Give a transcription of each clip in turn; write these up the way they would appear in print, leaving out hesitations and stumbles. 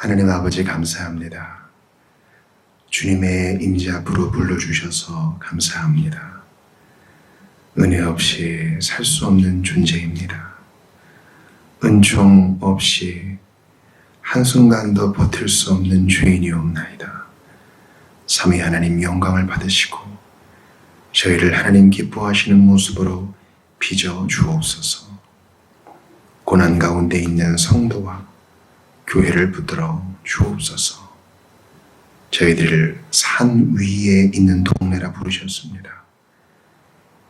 하나님 아버지 감사합니다. 주님의 임재 앞으로 불러주셔서 감사합니다. 은혜 없이 살 수 없는 존재입니다. 은총 없이 한순간도 버틸 수 없는 죄인이옵나이다. 삼위 하나님 영광을 받으시고 저희를 하나님 기뻐하시는 모습으로 빚어 주옵소서. 고난 가운데 있는 성도와 교회를 붙들어 주옵소서. 저희들을 산 위에 있는 동네라 부르셨습니다.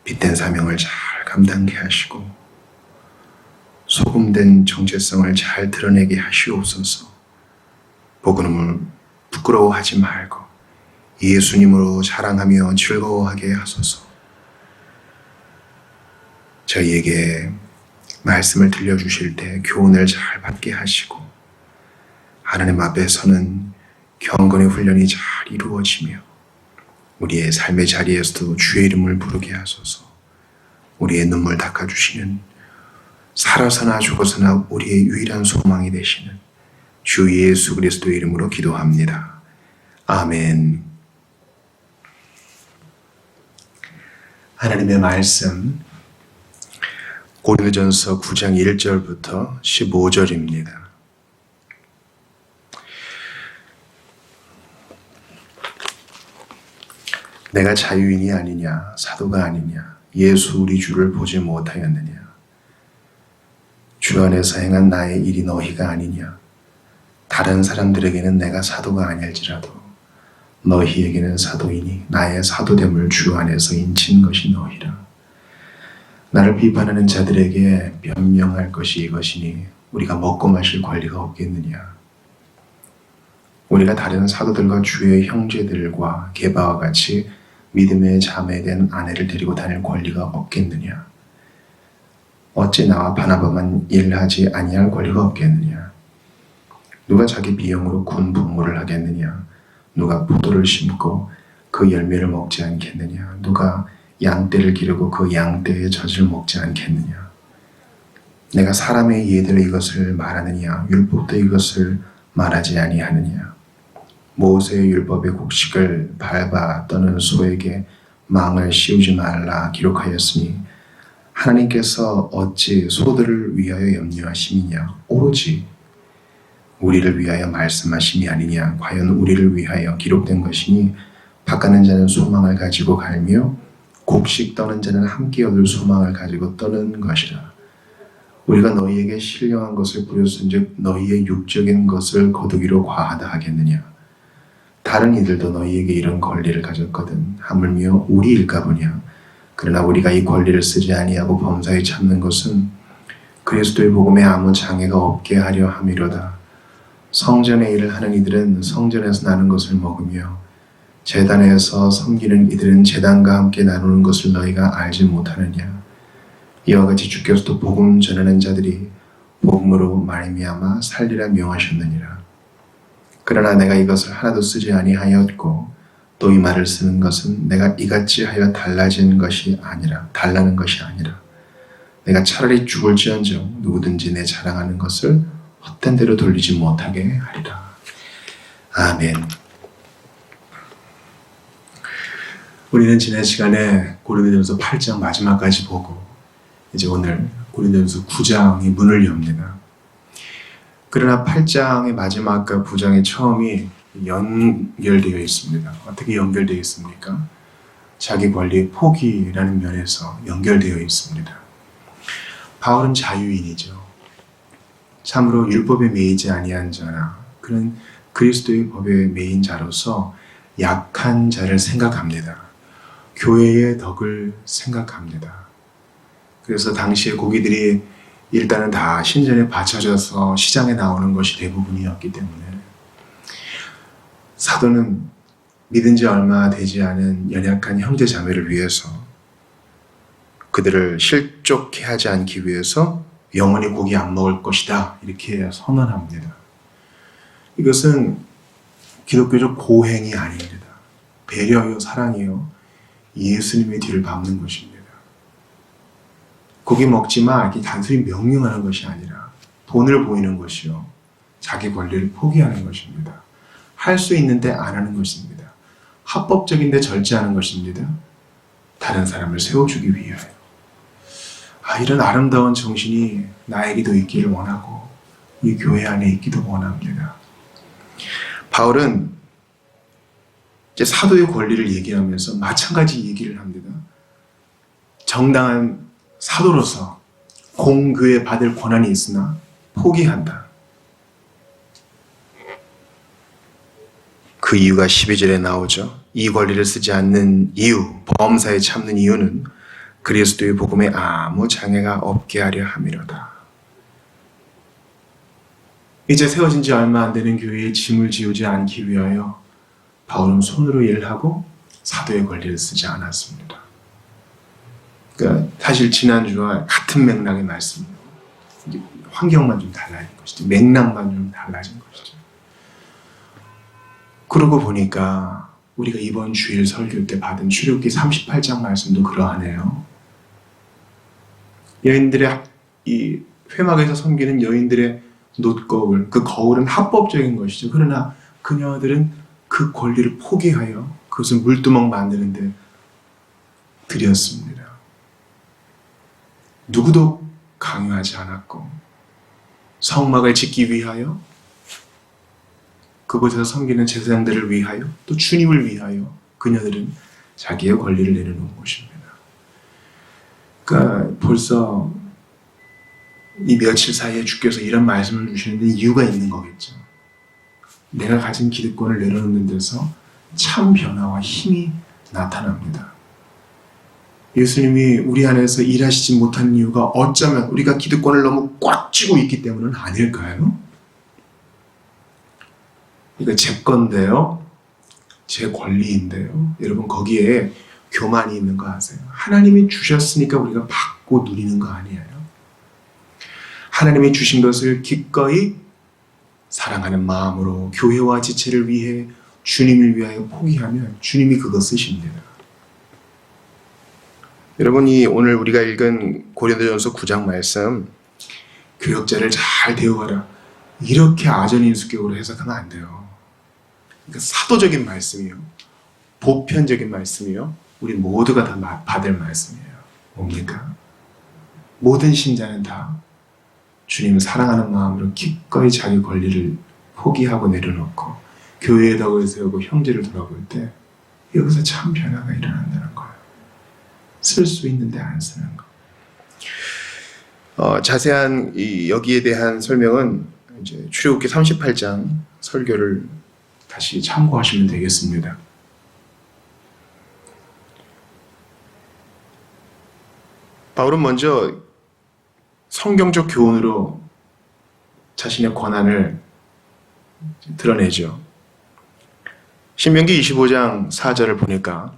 빛된 사명을 잘 감당케 하시고 소금된 정체성을 잘 드러내게 하시옵소서. 복음을 부끄러워하지 말고 예수님으로 자랑하며 즐거워하게 하소서. 저희에게 말씀을 들려주실 때 교훈을 잘 받게 하시고 하나님 앞에서는 경건의 훈련이 잘 이루어지며 우리의 삶의 자리에서도 주의 이름을 부르게 하소서. 우리의 눈물 닦아주시는 살아서나 죽어서나 우리의 유일한 소망이 되시는 주 예수 그리스도의 이름으로 기도합니다. 아멘. 하나님의 말씀 고린도전서 9장 1절부터 15절입니다. 내가 자유인이 아니냐, 사도가 아니냐, 예수 우리 주를 보지 못하였느냐, 주 안에서 행한 나의 일이 너희가 아니냐, 다른 사람들에게는 내가 사도가 아닐지라도 너희에게는 사도이니 나의 사도됨을 주 안에서 인친 것이 너희라. 나를 비판하는 자들에게 변명할 것이 이것이니 우리가 먹고 마실 권리가 없겠느냐. 우리가 다른 사도들과 주의 형제들과 게바와 같이 믿음의 자매된 아내를 데리고 다닐 권리가 없겠느냐. 어찌 나와 바나바만 일하지 아니할 권리가 없겠느냐. 누가 자기 비용으로 군 복무를 하겠느냐. 누가 포도를 심고 그 열매를 먹지 않겠느냐. 누가 양떼를 기르고 그 양떼의 젖을 먹지 않겠느냐. 내가 사람의 예대로 이것을 말하느냐, 율법도 이것을 말하지 아니하느냐. 모세의 율법의 곡식을 밟아 떠는 소에게 망을 씌우지 말라 기록하였으니 하나님께서 어찌 소들을 위하여 염려하심이냐. 오로지 우리를 위하여 말씀하심이 아니냐. 과연 우리를 위하여 기록된 것이니 바가는 자는 소망을 가지고 갈며 곡식 떠는 자는 함께 얻을 소망을 가지고 떠는 것이라. 우리가 너희에게 신령한 것을 부렸은즉 너희의 육적인 것을 거두기로 과하다 하겠느냐. 다른 이들도 너희에게 이런 권리를 가졌거든 하물며 우리일까 보냐. 그러나 우리가 이 권리를 쓰지 아니하고 범사에 참는 것은 그리스도의 복음에 아무 장애가 없게 하려 함이로다. 성전의 일을 하는 이들은 성전에서 나는 것을 먹으며 제단에서 섬기는 이들은 제단과 함께 나누는 것을 너희가 알지 못하느냐. 이와 같이 주께서도 복음 전하는 자들이 복음으로 말미암아 살리라 명하셨느니라. 그러나 내가 이것을 하나도 쓰지 아니하였고 또 이 말을 쓰는 것은 내가 이같이 하여 달라는 것이 아니라 내가 차라리 죽을지언정 누구든지 내 자랑하는 것을 헛된 대로 돌리지 못하게 하리라. 아멘. 우리는 지난 시간에 고린도전서 8장 마지막까지 보고 이제 오늘 고린도전서 9장이 문을 엽니다. 그러나 8장의 마지막과 9장의 처음이 연결되어 있습니다. 어떻게 연결되어 있습니까? 자기 권리 포기라는 면에서 연결되어 있습니다. 바울은 자유인이죠. 참으로 율법에 매이지 아니한 자나 그는 그리스도의 법에 매인 자로서 약한 자를 생각합니다. 교회의 덕을 생각합니다. 그래서 당시의 고기들이 일단은 다 신전에 바쳐져서 시장에 나오는 것이 대부분이었기 때문에 사도는 믿은 지 얼마 되지 않은 연약한 형제 자매를 위해서 그들을 실족해 하지 않기 위해서 영원히 고기 안 먹을 것이다 이렇게 선언합니다. 이것은 기독교적 고행이 아닙니다. 배려요 사랑이요 예수님의 뒤를 밟는 것입니다. 고기 먹지 마 이렇게 단순히 명령하는 것이 아니라 돈을 보이는 것이요 자기 권리를 포기하는 것입니다. 할 수 있는데 안 하는 것입니다. 합법적인데 절제하는 것입니다. 다른 사람을 세워주기 위하여. 이런 아름다운 정신이 나에게도 있기를 원하고 이 교회 안에 있기도 원합니다. 바울은 이제 사도의 권리를 얘기하면서 마찬가지 얘기를 합니다. 정당한 사도로서 공교회 받을 권한이 있으나 포기한다. 그 이유가 12절에 나오죠. 이 권리를 쓰지 않는 이유, 범사에 참는 이유는 그리스도의 복음에 아무 장애가 없게 하려 함이로다. 이제 세워진 지 얼마 안 되는 교회에 짐을 지우지 않기 위하여 바울은 손으로 일을 하고 사도의 권리를 쓰지 않았습니다. 그러니까 사실 지난주와 같은 맥락의 말씀이에요. 환경만 좀 달라진 것이죠. 맥락만 좀 달라진 것이죠. 그러고 보니까 우리가 이번 주일 설교 때 받은 출애굽기 38장 말씀도 그러하네요. 여인들의 이 회막에서 섬기는 여인들의 놋거울, 그 거울은 합법적인 것이죠. 그러나 그녀들은 그 권리를 포기하여 그것을 물두멍 만드는데 들였습니다. 누구도 강요하지 않았고 성막을 짓기 위하여 그곳에서 섬기는 제사장들을 위하여 또 주님을 위하여 그녀들은 자기의 권리를 내려놓은 것입니다. 그러니까 벌써 이 며칠 사이에 주께서 이런 말씀을 주시는데 이유가 있는 거겠죠. 내가 가진 기득권을 내려놓는 데서 참 변화와 힘이 나타납니다. 예수님이 우리 안에서 일하시지 못한 이유가 어쩌면 우리가 기득권을 너무 꽉 쥐고 있기 때문은 아닐까요? 이거 제 건데요. 제 권리인데요. 여러분 거기에 교만이 있는 거 아세요? 하나님이 주셨으니까 우리가 받고 누리는 거 아니에요. 하나님이 주신 것을 기꺼이 사랑하는 마음으로 교회와 지체를 위해 주님을 위하여 포기하면 주님이 그거 쓰십니다. 여러분이 오늘 우리가 읽은 고린도전서 9장 말씀 교역자를 잘 대우하라 이렇게 아전인수격으로 해석하면 안 돼요. 그러니까 사도적인 말씀이요. 보편적인 말씀이요. 우리 모두가 다 받을 말씀이에요. 뭡니까? 모든 신자는 다 주님을 사랑하는 마음으로 기꺼이 자기 권리를 포기하고 내려놓고 교회의 덕을 세우고 형제를 돌아볼 때 여기서 참 변화가 일어난다는 거예요. 쓸 수 있는데 안 쓰는 거. 자세한 여기에 대한 설명은 이제 출애굽기 38장 설교를 다시 참고하시면 되겠습니다. 바울은 먼저 성경적 교훈으로 자신의 권한을 드러내죠. 신명기 25장 4절을 보니까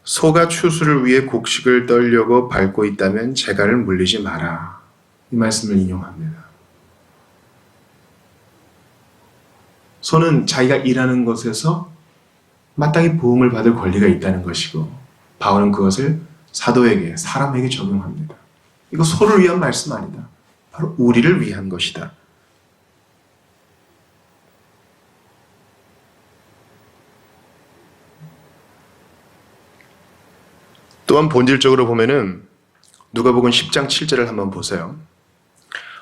소가 추수를 위해 곡식을 떨려고 밟고 있다면 재갈을 물리지 마라. 이 말씀을 인용합니다. 소는 자기가 일하는 것에서 마땅히 보응을 받을 권리가 있다는 것이고 바울은 그것을 사도에게, 사람에게 적용합니다. 이거 소를 위한 말씀 아니다. 바로 우리를 위한 것이다. 또한 본질적으로 보면은 누가복음 10장 7절을 한번 보세요.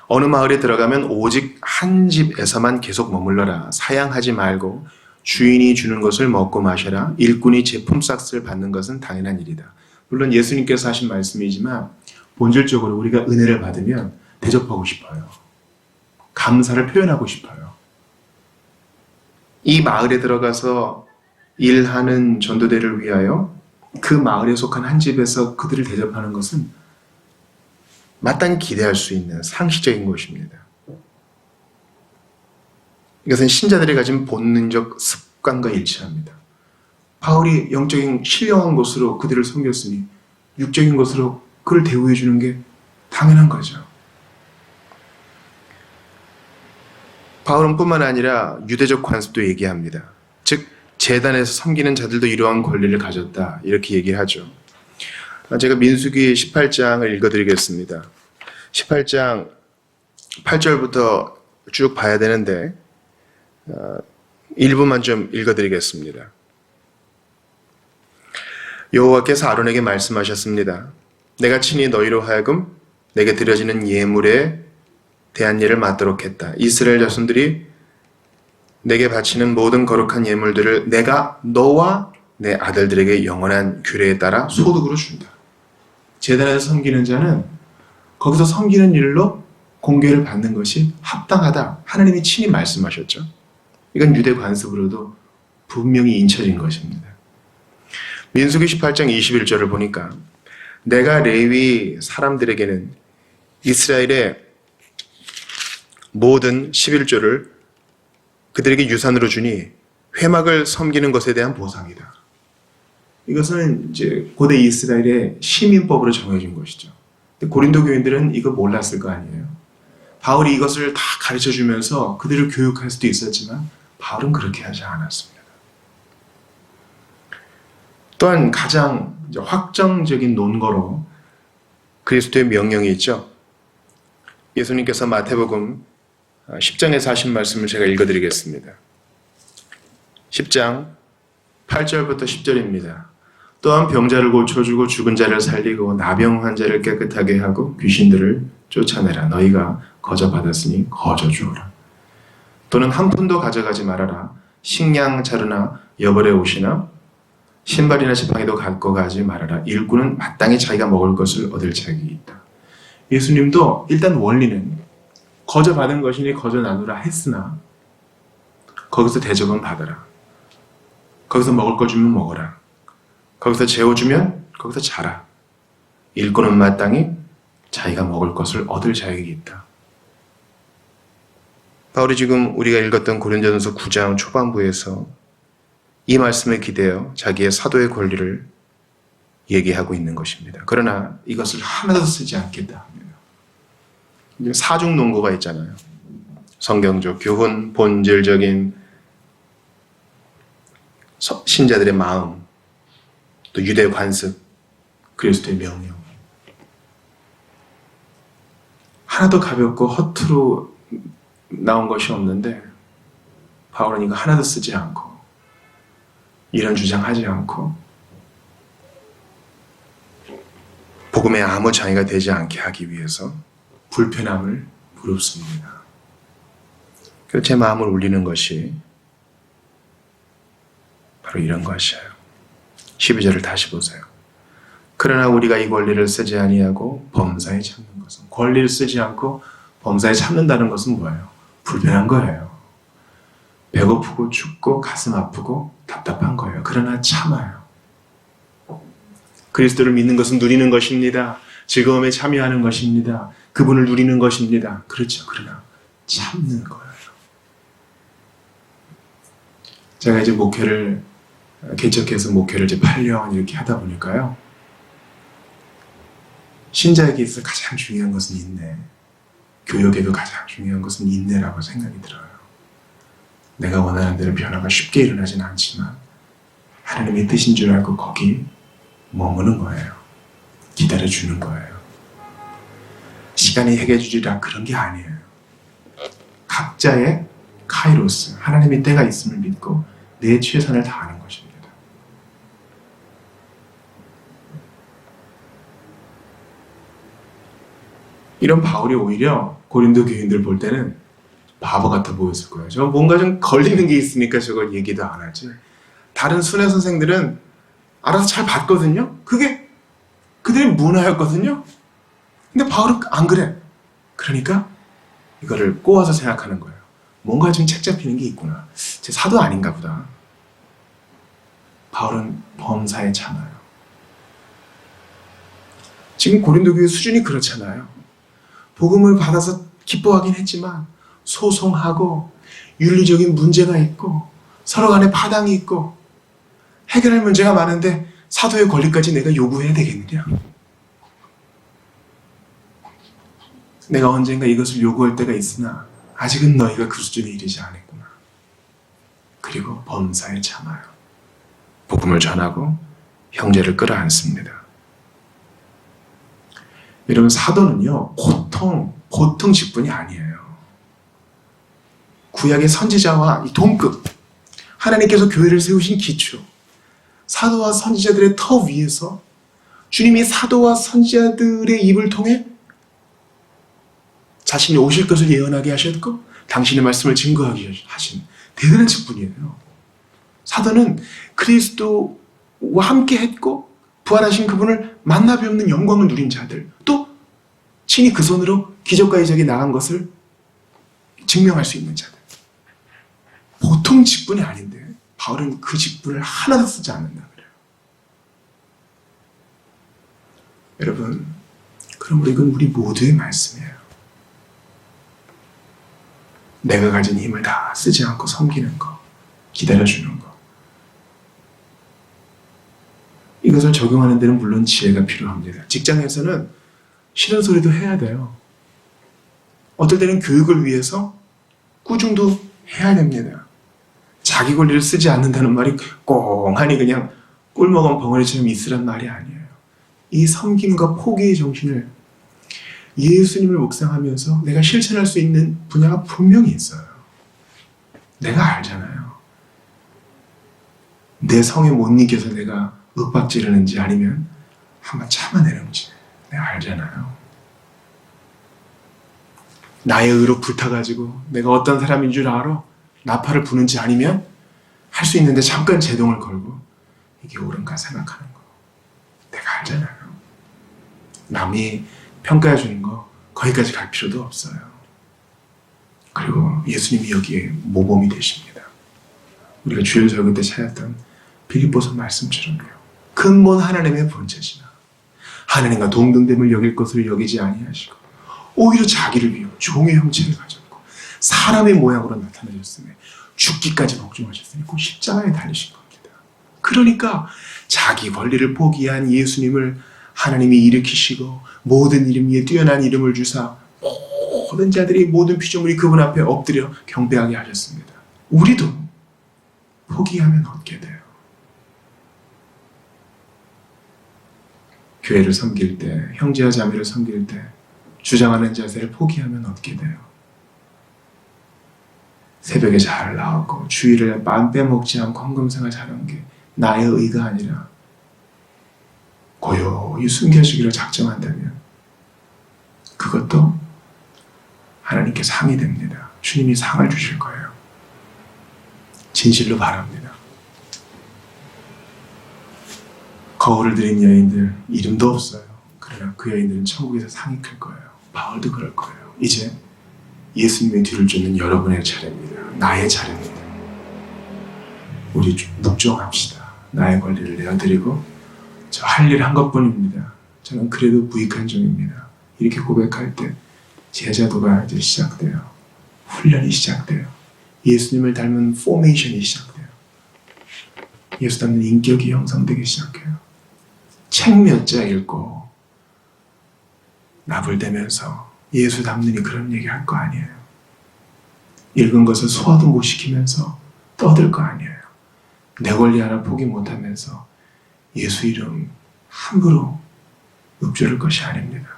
어느 마을에 들어가면 오직 한 집에서만 계속 머물러라. 사양하지 말고 주인이 주는 것을 먹고 마셔라. 일꾼이 제 품삯을 받는 것은 당연한 일이다. 물론 예수님께서 하신 말씀이지만 본질적으로 우리가 은혜를 받으면 대접하고 싶어요. 감사를 표현하고 싶어요. 이 마을에 들어가서 일하는 전도대를 위하여 그 마을에 속한 한 집에서 그들을 대접하는 것은 마땅히 기대할 수 있는 상식적인 것입니다. 이것은 신자들이 가진 본능적 습관과 일치합니다. 바울이 영적인 신령한 것으로 그들을 섬겼으니 육적인 것으로 그를 대우해 주는 게 당연한 거죠. 바울은 뿐만 아니라 유대적 관습도 얘기합니다. 즉 제단에서 섬기는 자들도 이러한 권리를 가졌다 이렇게 얘기하죠. 제가 민수기 18장을 읽어드리겠습니다. 18장 8절부터 쭉 봐야 되는데 일부만 좀 읽어드리겠습니다. 여호와께서 아론에게 말씀하셨습니다. 내가 친히 너희로 하여금 내게 드려지는 예물에 대한 일을 맡도록 했다. 이스라엘 자손들이 내게 바치는 모든 거룩한 예물들을 내가 너와 내 아들들에게 영원한 규례에 따라 소득으로 준다. 제단에서 섬기는 자는 거기서 섬기는 일로 공개를 받는 것이 합당하다. 하나님이 친히 말씀하셨죠. 이건 유대 관습으로도 분명히 인쳐진 것입니다. 민수기 18장 21절을 보니까 내가 레위 사람들에게는 이스라엘의 모든 11조를 그들에게 유산으로 주니 회막을 섬기는 것에 대한 보상이다. 이것은 이제 고대 이스라엘의 시민법으로 정해진 것이죠. 근데 고린도 교인들은 이거 몰랐을 거 아니에요. 바울이 이것을 다 가르쳐 주면서 그들을 교육할 수도 있었지만 바울은 그렇게 하지 않았습니다. 또한 가장 확정적인 논거로 그리스도의 명령이 있죠. 예수님께서 마태복음 10장에서 하신 말씀을 제가 읽어드리겠습니다. 10장 8절부터 10절입니다. 또한 병자를 고쳐주고 죽은 자를 살리고 나병 환자를 깨끗하게 하고 귀신들을 쫓아내라. 너희가 거저 받았으니 거저 주어라. 또는 한 푼도 가져가지 말아라. 식량 자루나 여벌의 옷이나 신발이나 지팡이도 갖고 가지 말아라. 일꾼은 마땅히 자기가 먹을 것을 얻을 자격이 있다. 예수님도 일단 원리는 거저 받은 것이니 거저 나누라 했으나 거기서 대접은 받아라. 거기서 먹을 거 주면 먹어라. 거기서 재워주면 거기서 자라. 일꾼은 마땅히 자기가 먹을 것을 얻을 자격이 있다. 바울이 지금 우리가 읽었던 고린도전서 9장 초반부에서 이 말씀에 기대어 자기의 사도의 권리를 얘기하고 있는 것입니다. 그러나 이것을 하나도 쓰지 않겠다. 사중 논거가 있잖아요. 성경적 교훈, 본질적인 신자들의 마음, 또 유대 관습, 그리스도의 명령. 하나도 가볍고 허투루 나온 것이 없는데 바울은 이거 하나도 쓰지 않고 이런 주장하지 않고 복음에 아무 장애가 되지 않게 하기 위해서 불편함을 부릅습니다. 그래서 제 마음을 울리는 것이 바로 이런 것이에요. 12절을 다시 보세요. 그러나 우리가 이 권리를 쓰지 아니하고 범사에 참는 것은, 권리를 쓰지 않고 범사에 참는다는 것은 뭐예요? 불편한 거예요. 배고프고 춥고 가슴 아프고 답답한 거예요. 그러나 참아요. 그리스도를 믿는 것은 누리는 것입니다. 즐거움에 참여하는 것입니다. 그분을 누리는 것입니다. 그렇죠. 그러나 참는 거예요. 제가 이제 목회를 개척해서 목회를 이제 8년 이렇게 하다 보니까요. 신자에게 있어서 가장 중요한 것은 인내. 교역에도 가장 중요한 것은 인내라고 생각이 들어요. 내가 원하는 대로 변화가 쉽게 일어나진 않지만 하나님의 뜻인 줄 알고 거기 머무는 거예요. 기다려주는 거예요. 시간이 해결해주리라 그런 게 아니에요. 각자의 카이로스, 하나님의 때가 있음을 믿고 내 최선을 다하는 것입니다. 이런 바울이 오히려 고린도 교인들 볼 때는 바보 같아 보였을 거예요. 저 뭔가 좀 걸리는 게 있으니까 저걸 얘기도 안 하지. 다른 순회 선생들은 알아서 잘 봤거든요. 그게 그들의 문화였거든요. 근데 바울은 안 그래. 그러니까 이거를 꼬아서 생각하는 거예요. 뭔가 좀 책 잡히는 게 있구나. 제 사도 아닌가 보다. 바울은 범사에 참아요. 지금 고린도 교회 수준이 그렇잖아요. 복음을 받아서 기뻐하긴 했지만 소송하고 윤리적인 문제가 있고 서로 간에 파당이 있고 해결할 문제가 많은데 사도의 권리까지 내가 요구해야 되겠느냐? 내가 언젠가 이것을 요구할 때가 있으나 아직은 너희가 그 수준에 이르지 않았구나. 그리고 범사에 참아요. 복음을 전하고 형제를 끌어안습니다. 여러분, 사도는요 보통 직분이 아니에요. 구약의 선지자와 이 동급, 하나님께서 교회를 세우신 기초, 사도와 선지자들의 터 위에서 주님이 사도와 선지자들의 입을 통해 자신이 오실 것을 예언하게 하셨고 당신의 말씀을 증거하게 하신 대단하신 분이에요. 사도는 그리스도와 함께 했고 부활하신 그분을 만나 뵙는 영광을 누린 자들, 또 친히 그 손으로 기적과 이적이 나간 것을 증명할 수 있는 자들. 보통 직분이 아닌데 바울은 그 직분을 하나도 쓰지 않는다 그래요. 여러분, 그러므로 이건 우리 모두의 말씀이에요. 내가 가진 힘을 다 쓰지 않고 섬기는 거, 기다려주는 거. 이것을 적용하는 데는 물론 지혜가 필요합니다. 직장에서는 싫은 소리도 해야 돼요. 어떨 때는 교육을 위해서 꾸중도 해야 됩니다. 자기 권리를 쓰지 않는다는 말이 꽁하니 그냥 꿀먹은 벙어리처럼 있으란 말이 아니에요. 이 섬김과 포기의 정신을 예수님을 묵상하면서 내가 실천할 수 있는 분야가 분명히 있어요. 내가 알잖아요. 내 성에 못 이겨서 내가 윽박지르는지 아니면 한번 참아내는지 내가 알잖아요. 나의 의로 불타가지고 내가 어떤 사람인 줄 알아? 나팔을 부는지 아니면 할 수 있는데 잠깐 제동을 걸고 이게 옳은가 생각하는 거 내가 알잖아요. 남이 평가해주는 거 거기까지 갈 필요도 없어요. 그리고 예수님이 여기에 모범이 되십니다. 우리가 주일 설교 때 찾았던 빌립보서 말씀처럼요. 근본 하나님의 본체시나 하나님과 동등됨을 여길 것을 여기지 아니하시고 오히려 자기를 비워 종의 형체를 가졌고 사람의 모양으로 나타나셨으며 죽기까지 복종하셨으니 그 십자가에 달리신 겁니다. 그러니까 자기 권리를 포기한 예수님을 하나님이 일으키시고 모든 이름 위에 뛰어난 이름을 주사 모든 자들이 모든 피조물이 그분 앞에 엎드려 경배하게 하셨습니다. 우리도 포기하면 얻게 돼요. 교회를 섬길 때, 형제와 자매를 섬길 때 주장하는 자세를 포기하면 얻게 돼요. 새벽에 잘 나오고 주일을 만 빼먹지 않고 헌금생활 잘하는 게 나의 의가 아니라 고요히 숨겨주기로 작정한다면 그것도 하나님께 상이 됩니다. 주님이 상을 주실 거예요. 진실로 바랍니다. 거울을 들인 여인들 이름도 없어요. 그러나 그 여인들은 천국에서 상이 클 거예요. 바울도 그럴 거예요. 이제 예수님의 뒤를 쫓는 여러분의 차례입니다. 나의 차례입니다. 우리 묵종합시다. 나의 권리를 내어드리고 저 할 일 한 것뿐입니다. 저는 그래도 부익한 종입니다. 이렇게 고백할 때 제자도가 이제 시작돼요. 훈련이 시작돼요. 예수님을 닮은 포메이션이 시작돼요. 예수 닮는 인격이 형성되기 시작해요. 책 몇 자 읽고 나불대면서 예수 닮느니 그런 얘기 할 거 아니에요. 읽은 것을 소화도 못 시키면서 떠들 거 아니에요. 내 권리 하나 포기 못하면서 예수 이름 함부로 읊조릴 것이 아닙니다.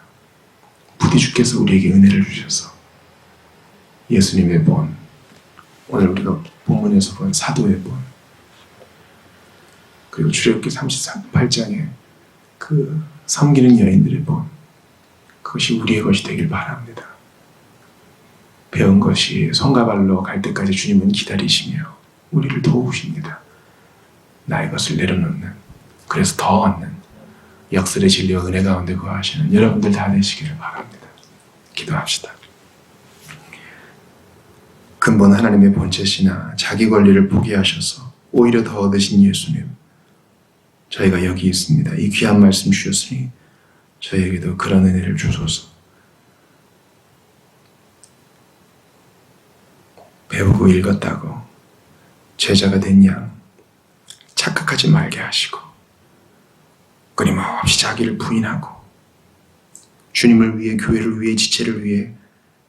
부디 주께서 우리에게 은혜를 주셔서 예수님의 본, 오늘 우리가 본문에서 본 사도의 본, 그리고 출애굽기 38장에 그 섬기는 여인들의 본, 그것이 우리의 것이 되길 바랍니다. 배운 것이 손과 발로 갈 때까지 주님은 기다리시며 우리를 도우십니다. 나의 것을 내려놓는, 그래서 더 얻는 역설의 진리와 은혜 가운데 거하시는 여러분들 다 되시기를 바랍니다. 기도합시다. 근본 하나님의 본체시나 자기 권리를 포기하셔서 오히려 더 얻으신 예수님, 저희가 여기 있습니다. 이 귀한 말씀 주셨으니 저희에게도 그런 은혜를 주소서. 배우고 읽었다고 제자가 된 양 착각하지 말게 하시고 끊임없이 자기를 부인하고 주님을 위해, 교회를 위해, 지체를 위해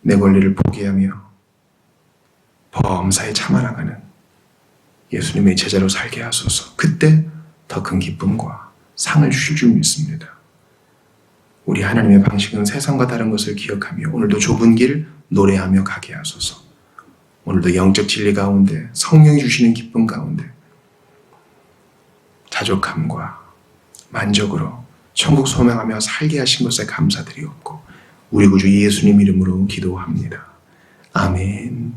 내 권리를 포기하며 범사에 참아나가는 예수님의 제자로 살게 하소서. 그때 더 큰 기쁨과 상을 주실 줄 믿습니다. 우리 하나님의 방식은 세상과 다른 것을 기억하며 오늘도 좁은 길 노래하며 가게 하소서. 오늘도 영적 진리 가운데 성령이 주시는 기쁨 가운데 자족함과 만족으로 천국 소망하며 살게 하신 것에 감사드리옵고 우리 구주 예수님 이름으로 기도합니다. 아멘.